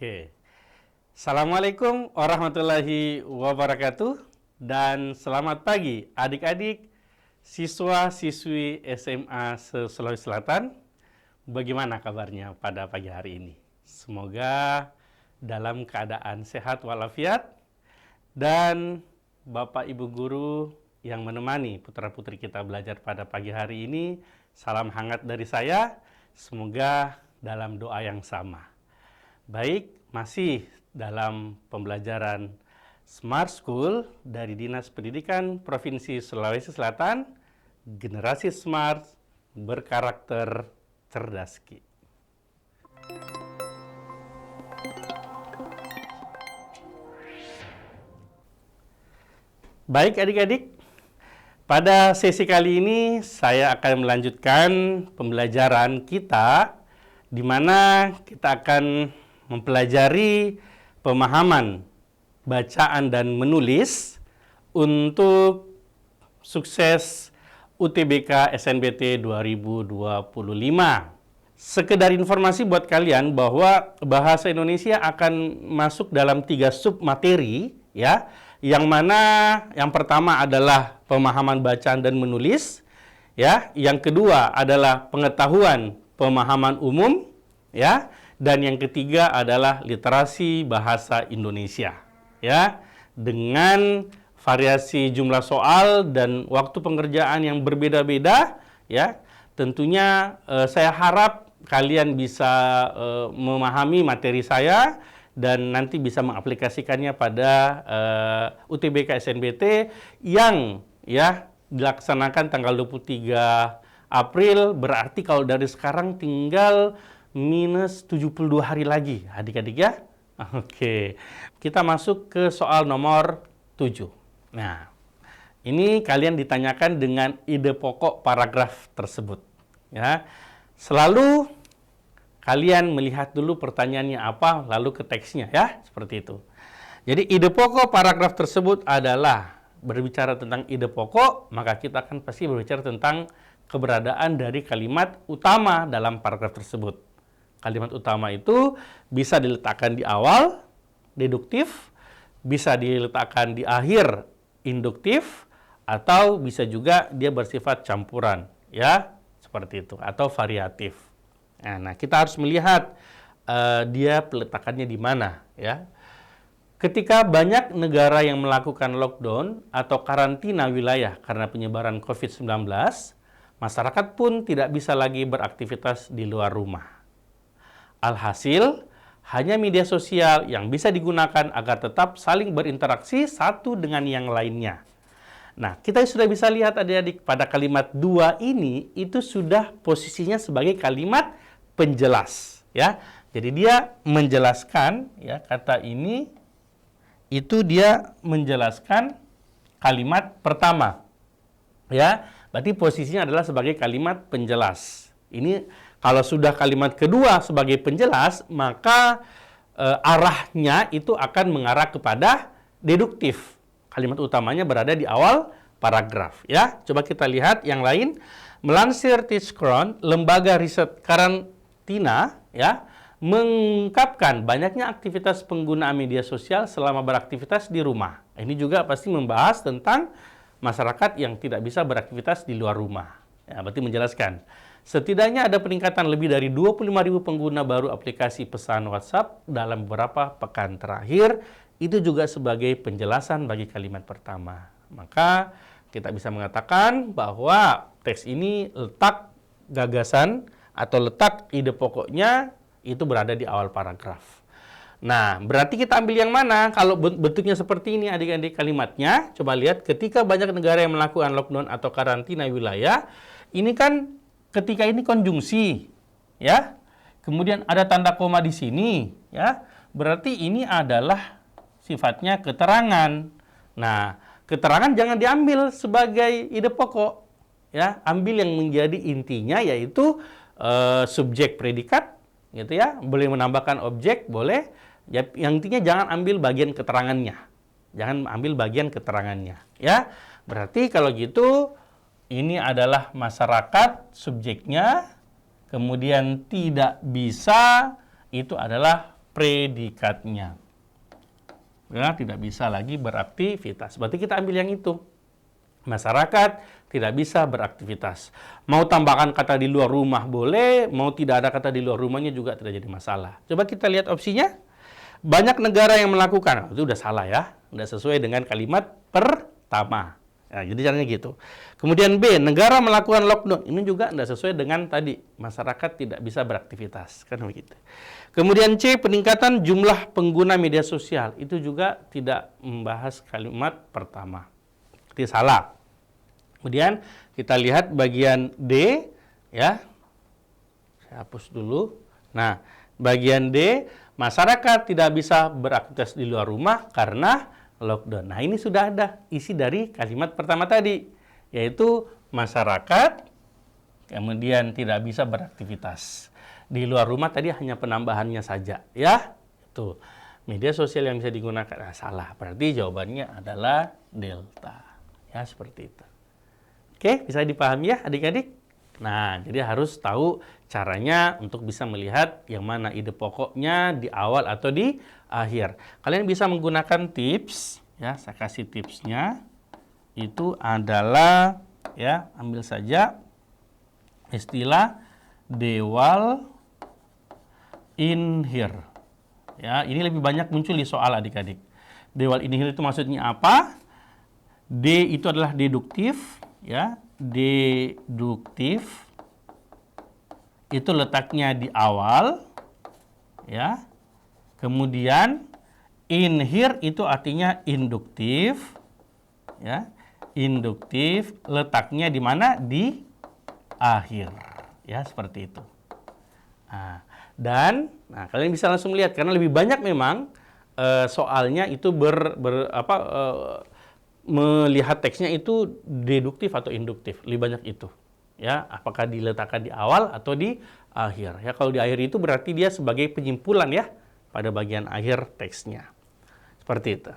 Oke. Assalamualaikum warahmatullahi wabarakatuh dan selamat pagi adik-adik siswa-siswi SMA Sulawesi Selatan. Bagaimana kabarnya pada pagi hari ini? Semoga dalam keadaan sehat walafiat dan Bapak Ibu guru yang menemani putra-putri kita belajar pada pagi hari ini, salam hangat dari saya. Semoga dalam doa yang sama. Baik, masih dalam pembelajaran Smart School dari Dinas Pendidikan Provinsi Sulawesi Selatan, generasi smart berkarakter cerdas Ki. Baik adik-adik, pada sesi kali ini saya akan melanjutkan pembelajaran kita di mana kita akan mempelajari pemahaman bacaan dan menulis untuk sukses UTBK SNBT 2025. Sekedar informasi buat kalian bahwa bahasa Indonesia akan masuk dalam 3 submateri ya, yang mana yang pertama adalah pemahaman bacaan dan menulis ya, yang kedua adalah pengetahuan pemahaman umum ya, dan yang ketiga adalah literasi bahasa Indonesia ya, dengan variasi jumlah soal dan waktu pengerjaan yang berbeda-beda ya. Tentunya saya harap kalian bisa memahami materi saya dan nanti bisa mengaplikasikannya pada UTBK SNBT yang ya dilaksanakan tanggal 23 April, berarti kalau dari sekarang tinggal minus 72 hari lagi, adik-adik ya. Oke, kita masuk ke soal nomor 7. Nah, ini kalian ditanyakan dengan ide pokok paragraf tersebut. Ya, selalu kalian melihat dulu pertanyaannya apa, lalu ke teksnya ya, seperti itu. Jadi ide pokok paragraf tersebut adalah berbicara tentang ide pokok, maka kita akan pasti berbicara tentang keberadaan dari kalimat utama dalam paragraf tersebut. Kalimat utama itu bisa diletakkan di awal, deduktif, bisa diletakkan di akhir, induktif, atau bisa juga dia bersifat campuran, ya, seperti itu, atau variatif. Nah, kita harus melihat dia peletakannya di mana, ya. Ketika banyak negara yang melakukan lockdown atau karantina wilayah karena penyebaran COVID-19, masyarakat pun tidak bisa lagi beraktivitas di luar rumah. Alhasil, hanya media sosial yang bisa digunakan agar tetap saling berinteraksi satu dengan yang lainnya. Nah, kita sudah bisa lihat adik-adik pada kalimat 2 ini itu sudah posisinya sebagai kalimat penjelas, ya. Jadi dia menjelaskan ya, kata ini itu dia menjelaskan kalimat pertama. Ya, berarti posisinya adalah sebagai kalimat penjelas. Ini kalau sudah kalimat kedua sebagai penjelas, maka arahnya itu akan mengarah kepada deduktif. Kalimat utamanya berada di awal paragraf. Ya, coba kita lihat yang lain. Melansir Teachcron, lembaga riset karantina, ya, mengungkapkan banyaknya aktivitas penggunaan media sosial selama beraktivitas di rumah. Ini juga pasti membahas tentang masyarakat yang tidak bisa beraktivitas di luar rumah. Ya, berarti menjelaskan. Setidaknya ada peningkatan lebih dari 25.000 pengguna baru aplikasi pesan WhatsApp dalam beberapa pekan terakhir. Itu juga sebagai penjelasan bagi kalimat pertama. Maka kita bisa mengatakan bahwa teks ini letak gagasan atau letak ide pokoknya itu berada di awal paragraf. Nah, berarti kita ambil yang mana? Kalau bentuknya seperti ini adik-adik kalimatnya, coba lihat ketika banyak negara yang melakukan lockdown atau karantina wilayah, ini kan ketika ini konjungsi, ya. Kemudian ada tanda koma di sini, ya. Berarti ini adalah sifatnya keterangan. Nah, keterangan jangan diambil sebagai ide pokok, ya. Ambil yang menjadi intinya yaitu subjek predikat, gitu ya. Boleh menambahkan objek, boleh. Ya, yang intinya jangan ambil bagian keterangannya. Jangan ambil bagian keterangannya, ya. Berarti kalau gitu ini adalah masyarakat subjeknya, kemudian tidak bisa itu adalah predikatnya. Ya, tidak bisa lagi beraktivitas. Berarti kita ambil yang itu. Masyarakat tidak bisa beraktivitas. Mau tambahkan kata di luar rumah boleh, mau tidak ada kata di luar rumahnya juga tidak jadi masalah. Coba kita lihat opsinya. Banyak negara yang melakukan. Itu udah salah ya. Udah sesuai dengan kalimat pertama. Ya, jadi caranya gitu. Kemudian B, negara melakukan lockdown. Ini juga tidak sesuai dengan tadi. Masyarakat tidak bisa beraktivitas. Kan begitu. Kemudian C, peningkatan jumlah pengguna media sosial. Itu juga tidak membahas kalimat pertama. Itu salah. Kemudian kita lihat bagian D, ya. Saya hapus dulu. Nah, bagian D, masyarakat tidak bisa beraktivitas di luar rumah karena lockdown. Nah, ini sudah ada isi dari kalimat pertama tadi, yaitu masyarakat kemudian tidak bisa beraktivitas di luar rumah. Tadi hanya penambahannya saja, ya. Itu media sosial yang bisa digunakan. Salah. Berarti jawabannya adalah delta. Ya, seperti itu. Oke, bisa dipahami ya adik-adik? Nah, jadi harus tahu caranya untuk bisa melihat yang mana ide pokoknya di awal atau di akhir. Kalian bisa menggunakan tips, ya, saya kasih tipsnya. Itu adalah, ya, ambil saja istilah dewal in here. Ya, ini lebih banyak muncul di soal adik-adik. Dewal in here itu maksudnya apa? D itu adalah deduktif, ya. Deduktif itu letaknya di awal, ya. Kemudian in here itu artinya induktif, ya. Induktif letaknya di mana? Di akhir, ya, seperti itu. Nah, kalian bisa langsung lihat karena lebih banyak memang soalnya itu melihat teksnya itu deduktif atau induktif, lebih banyak itu. Ya, apakah diletakkan di awal atau di akhir. Ya, kalau di akhir itu berarti dia sebagai penyimpulan ya pada bagian akhir teksnya. Seperti itu.